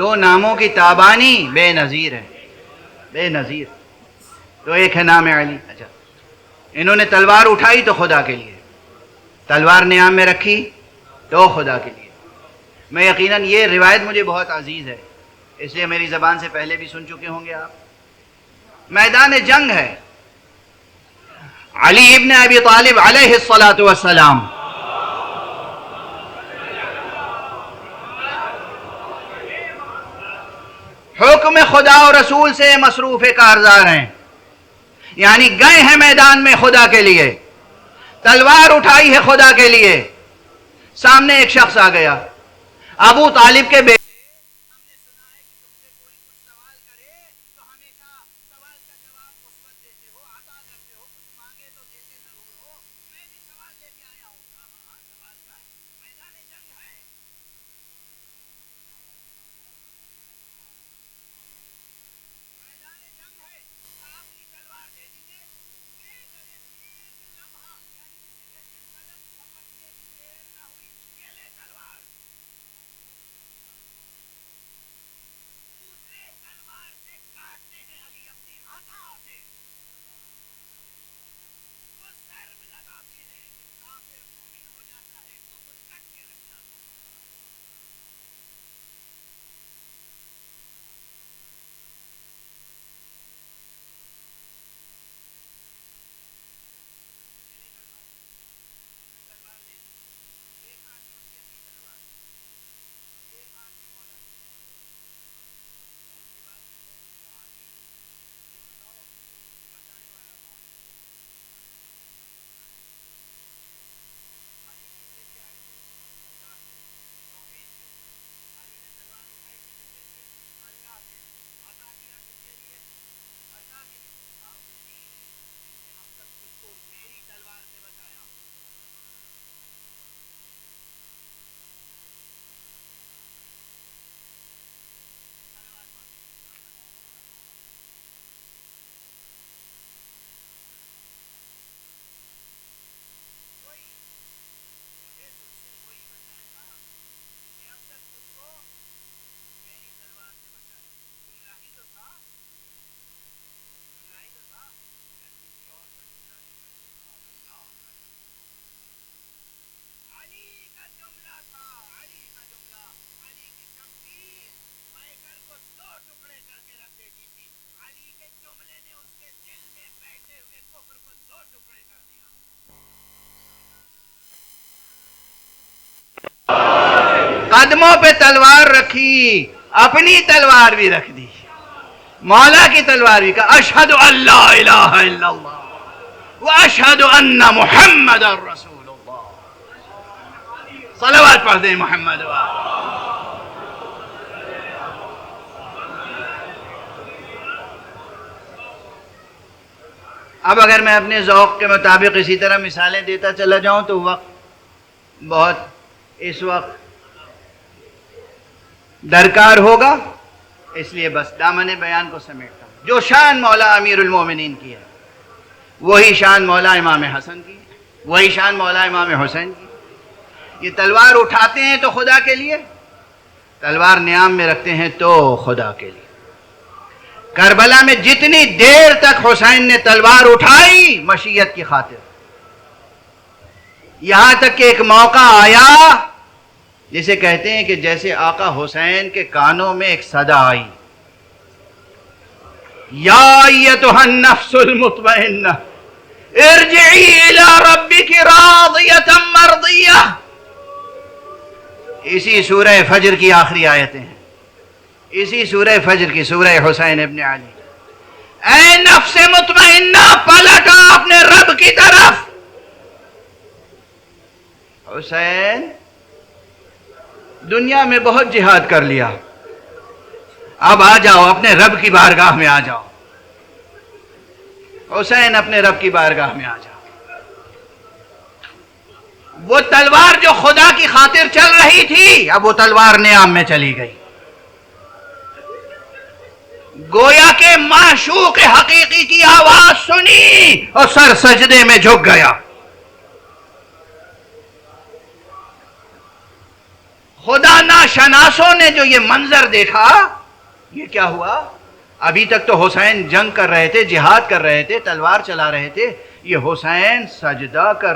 دو ناموں کی تابانی بے نظیر ہے، بے نظیر. تو ایک ہے نام علی. اچھا، انہوں نے تلوار اٹھائی تو خدا کے لیے، تلوار نیام میں رکھی تو خدا کے لیے. میں یقیناً یہ روایت مجھے بہت عزیز ہے، اس لیے میری زبان سے پہلے بھی سن چکے ہوں گے آپ. میدان جنگ ہے، علی ابن ابی طالب علیہ الصلاۃ والسلام حکم خدا و رسول سے مصروف کارزار ہیں، یعنی گئے ہیں میدان میں خدا کے لیے، تلوار اٹھائی ہے خدا کے لیے. سامنے ایک شخص آ گیا، ابو طالب کے بیٹے. قدموں پہ تلوار رکھی، اپنی تلوار بھی رکھ دی، مولا کی تلوار بھی کہا اشہد ان لا الہ الا اللہ واشہد ان محمد رسول اللہ. صلوات پڑھ دیں محمد وآلہ. اب اگر میں اپنے ذوق کے مطابق اسی طرح مثالیں دیتا چلا جاؤں تو وقت بہت اس وقت درکار ہوگا، اس لیے بس دامن بیان کو سمیٹتا ہوں. جو شان مولا امیر المومنین کی ہے وہی شان مولا امام حسن کی ہے، وہی شان مولا امام حسین کی. یہ تلوار اٹھاتے ہیں تو خدا کے لیے، تلوار نیام میں رکھتے ہیں تو خدا کے لیے. کربلا میں جتنی دیر تک حسین نے تلوار اٹھائی مشیت کی خاطر، یہاں تک کہ ایک موقع آیا جسے کہتے ہیں کہ جیسے آقا حسین کے کانوں میں ایک صدا آئی، یا ایتھا النفس المطمئنہ ارجعی الی ربک راضیۃ مرضیہ. اسی سورہ فجر کی آخری آیتیں ہیں، اسی سورہ فجر کی، سورہ حسین ابن علی. اے نفس مطمئنہ پلٹا اپنے رب کی طرف. حسین دنیا میں بہت جہاد کر لیا، اب آ جاؤ اپنے رب کی بارگاہ میں آ جاؤ. حسین اپنے رب کی بارگاہ میں آ جاؤ. وہ تلوار جو خدا کی خاطر چل رہی تھی اب وہ تلوار نیام میں چلی گئی. گویا کہ معشوق حقیقی کی آواز سنی اور سر سجدے میں جھک گیا. خدا نہ شناسوں نے جو یہ منظر دیکھا، یہ کیا ہوا؟ ابھی تک تو حسین جنگ کر رہے تھے، جہاد کر رہے تھے، تلوار چلا رہے تھے، یہ حسین سجدہ کر،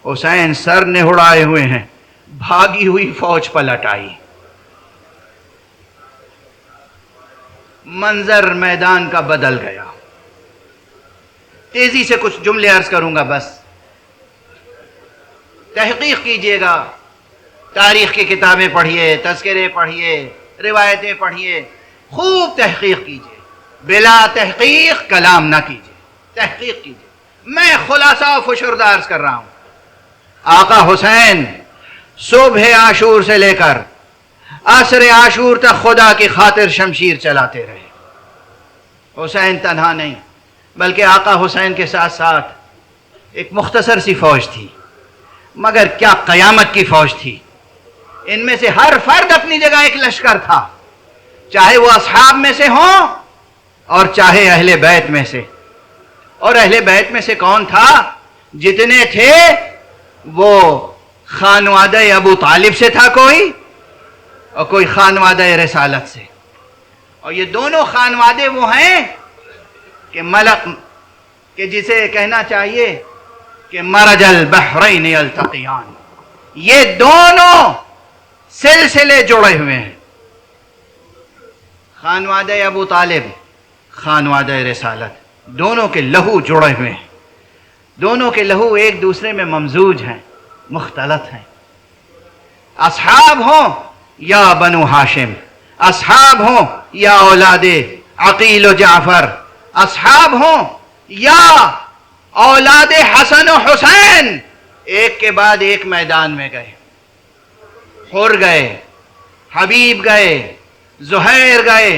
حسین سر نہڑائے ہوئے ہیں، بھاگی ہوئی فوج پلٹ آئی۔ منظر میدان کا بدل گیا۔ تیزی سے کچھ جملے عرض کروں گا، بس تحقیق کیجئے گا، تاریخ کی کتابیں پڑھیے، تذکرے پڑھیے، روایتیں پڑھیے، خوب تحقیق کیجئے۔ بلا تحقیق کلام نہ کیجئے، تحقیق کیجئے۔ میں خلاصہ و فشرد عرض کر رہا ہوں۔ آقا حسین صبح عاشور سے لے کر عصر عاشور تک خدا کی خاطر شمشیر چلاتے رہے۔ حسین تنہا نہیں، بلکہ آقا حسین کے ساتھ ساتھ ایک مختصر سی فوج تھی، مگر کیا قیامت کی فوج تھی۔ ان میں سے ہر فرد اپنی جگہ ایک لشکر تھا، چاہے وہ اصحاب میں سے ہوں اور چاہے اہل بیت میں سے۔ اور اہل بیت میں سے کون تھا؟ جتنے تھے وہ خانوادہ ابو طالب سے تھا کوئی، اور کوئی خانوادہ رسالت سے۔ اور یہ دونوں خانوادے وہ ہیں کہ ملک، کہ جسے کہنا چاہیے کہ مرج البحرین یلتقیان، یہ دونوں سلسلے جڑے ہوئے ہیں۔ خانوادہ ابو طالب، خانوادہ رسالت، دونوں کے لہو جڑے ہوئے ہیں، دونوں کے لہو ایک دوسرے میں ممزوج ہیں، مختلط ہیں۔ اصحاب ہوں یا بنو ہاشم، اصحاب ہوں یا اولاد عقیل و جعفر، اصحاب ہوں یا اولاد حسن و حسین، ایک کے بعد ایک میدان میں گئے۔ حر گئے، حبیب گئے، زہیر گئے۔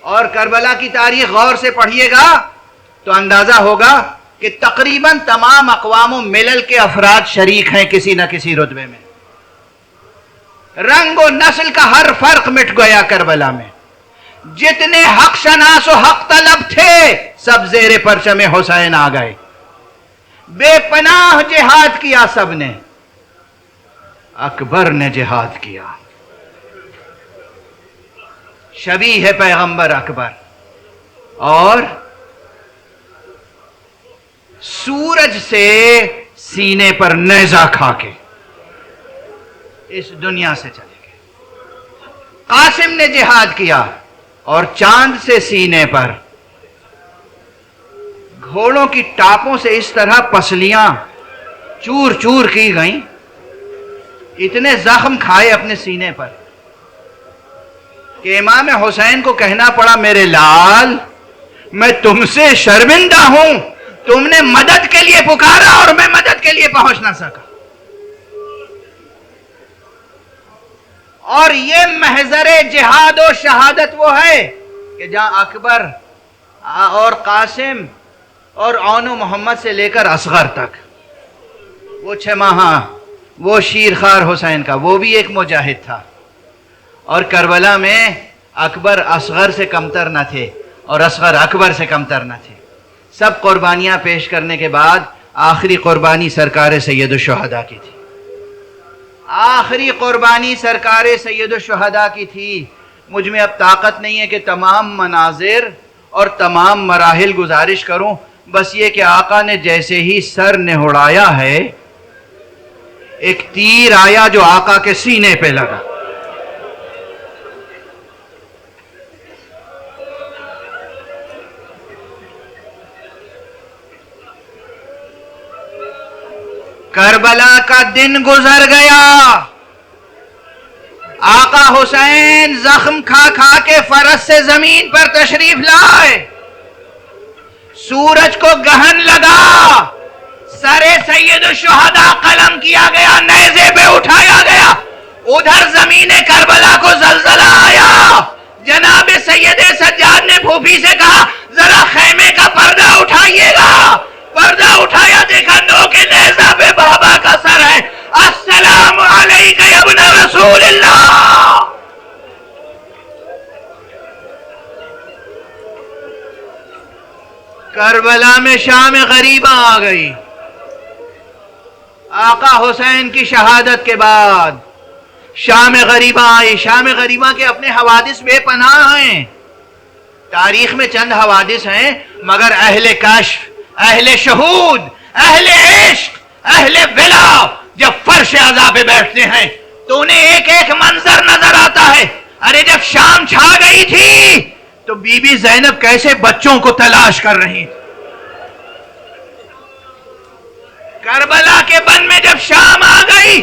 اور کربلا کی تاریخ غور سے پڑھیے گا تو اندازہ ہوگا کہ تقریباً تمام اقوام و ملل کے افراد شریک ہیں کسی نہ کسی رتبے میں۔ رنگ و نسل کا ہر فرق مٹ گیا کربلا میں۔ جتنے حق شناس و حق طلب تھے سب زیر پرچم حسین آ گئے۔ بے پناہ جہاد کیا سب نے، اکبر نے جہاد کیا۔ شبیہ ہے پیغمبر اکبر، اور سورج سے سینے پر نیزہ کھا کے اس دنیا سے چلے گئے۔ قاسم نے جہاد کیا اور چاند سے سینے پر، گھوڑوں کی ٹاپوں سے اس طرح پسلیاں چور چور کی گئیں، اتنے زخم کھائے اپنے سینے پر کہ امام حسین کو کہنا پڑا، میرے لال میں تم سے شرمندہ ہوں، تم نے مدد کے لیے پکارا اور میں مدد کے لیے پہنچ نہ سکا۔ اور یہ محضر جہاد و شہادت وہ ہے کہ جہاں اکبر اور قاسم اور عون و محمد سے لے کر اصغر تک، وہ 6 ماہا، وہ شیرخوار حسین کا، وہ بھی ایک مجاہد تھا۔ اور کربلا میں اکبر اصغر سے کمتر نہ تھے اور اصغر اکبر سے کمتر نہ تھے۔ سب قربانیاں پیش کرنے کے بعد آخری قربانی سرکار سید الشہداء کی تھی۔ آخری قربانی سرکار سید الشہداء کی تھی۔ مجھ میں اب طاقت نہیں ہے کہ تمام مناظر اور تمام مراحل گزارش کروں، بس یہ کہ آقا نے جیسے ہی سر نہڑایا ہے، ایک تیر آیا جو آقا کے سینے پہ لگا۔ کربلا کا دن گزر گیا، آقا حسین زخم کھا کھا کے فرس سے زمین پر تشریف لائے۔ سورج کو گہن لگا، سر سید الشہداء قلم کیا گیا، نیزے پہ اٹھایا گیا۔ ادھر زمین کربلا کو زلزلہ آیا۔ جناب سید سجاد نے پھوپھی سے کہا، ذرا خیمے کا پردہ اٹھائیے گا۔ پردہ اٹھایا، دیکھا نو کے نیزہ پہ بابا کا سر ہے۔ السلام علیکہ یا ابن رسول اللہ۔ کربلا میں شام غریبہ آ گئی۔ آقا حسین کی شہادت کے بعد شام غریبہ آئی، شام غریبہ کے اپنے حوادث بے پناہ ہیں، تاریخ میں چند حوادث ہیں، مگر اہل کشف، اہل شہود، اہل عشق، اہل ولا جب فرش عزا پہ بیٹھتے ہیں تو انہیں ایک ایک منظر نظر آتا ہے۔ ارے جب شام چھا گئی تھی تو بی بی زینب کیسے بچوں کو تلاش کر رہی تھی، کربلا کے بن میں جب شام آ گئی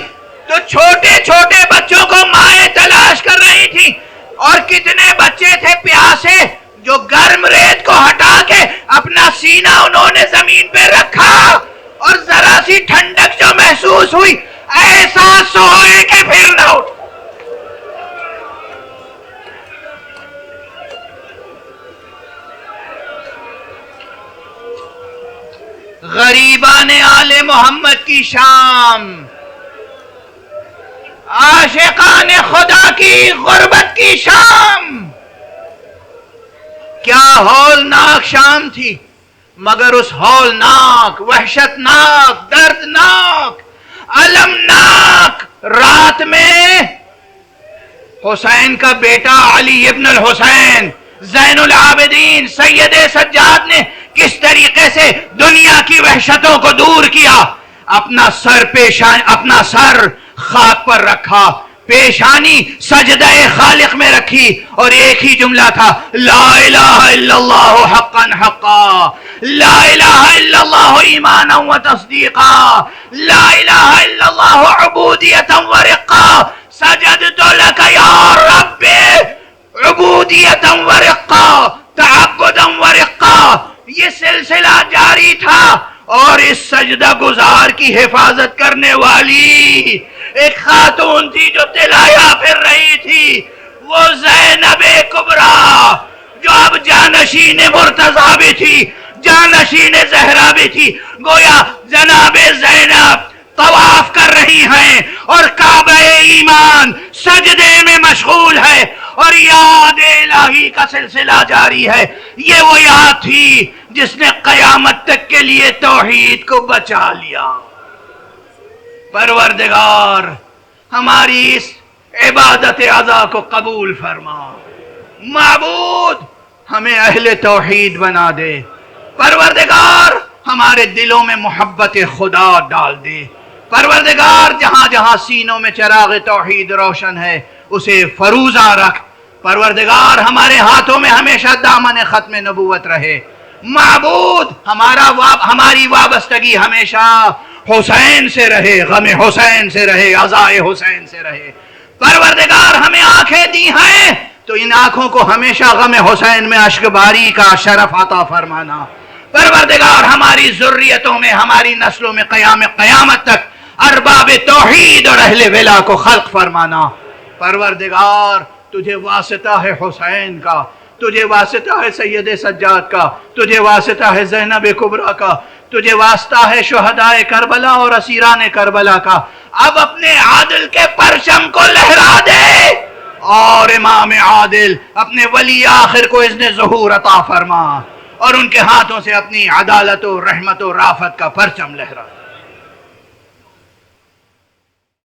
تو چھوٹے چھوٹے بچوں کو مائیں تلاش کر رہی تھی، اور کتنے بچے تھے پیاسے جو گرم ریت کو ہٹا کے اپنا سینہ انہوں نے زمین پہ رکھا، اور ذرا سی ٹھنڈک جو محسوس ہوئی ایسا سوئے کہ پھر نہ اٹھ۔ غریبان آل محمد کی شام، عاشقان خدا کی غربت کی شام، کیا ہولناک شام تھی، مگر اس ہولناک، وحشتناک، دردناک، المناک رات میں حسین کا بیٹا علی ابن الحسین زین العابدین سید سجاد نے کس طریقے سے دنیا کی وحشتوں کو دور کیا، اپنا سر خاک پر رکھا، پیشانی سجدہ خالق میں رکھی، اور ایک ہی جملہ تھا، لا الہ الا اللہ حقا حقا، لا الہ الا اللہ ایمانا و تصدیقا، لا الہ الا اللہ عبودیتا و رقا، سجدت لک یا رب عبودیتا و رقا، تعبدا و رقا۔ یہ سلسلہ جاری تھا، اور اس سجدہ گزار کی حفاظت کرنے والی ایک خاتون تھی جو تلایا پھر رہی تھی، وہ زینب کبریٰ، جو اب جانشین مرتضیٰ بھی تھی، جانشین زہرا بھی تھی۔ گویا جناب زینب طواف کر رہی ہیں اور کعبہ ایمان سجدے میں مشغول ہے، اور یاد الہی کا سلسلہ جاری ہے۔ یہ وہ یاد تھی جس نے قیامت تک کے لیے توحید کو بچا لیا۔ پروردگار ہماری اس عبادت عزا کو قبول فرما، معبود ہمیں اہل توحید بنا دے، پروردگار ہمارے دلوں میں محبت خدا ڈال دے، پروردگار جہاں جہاں سینوں میں چراغ توحید روشن ہے اسے فروزہ رکھ، پروردگار ہمارے ہاتھوں میں ہمیشہ دامن ختم نبوت رہے، معبود ہماری وابستگی ہمیشہ حسین سے رہے، غم حسین سے رہے، عزائے حسین سے رہے۔ پروردگار ہمیں آنکھیں دی ہیں تو ان آنکھوں کو ہمیشہ غم حسین میں اشک باری کا شرف عطا فرمانا۔ پروردگار ہماری ذریتوں میں، ہماری نسلوں میں قیامت تک ارباب توحید اور اہل ولا کو خلق فرمانا۔ پروردگار تجھے واسطہ ہے حسین کا، تجھے واسطہ ہے سید سجاد کا، تجھے واسطہ ہے زینب کبریٰ کا، تجھے واسطہ ہے شہداء کربلا اور اسیران کربلا کا۔ اب اپنے عادل کے پرچم کو لہرا دے، اور امام عادل اپنے ولی آخر کو اذن ظہور عطا فرما، اور ان کے ہاتھوں سے اپنی عدالت و رحمت و رافت کا پرچم لہرا۔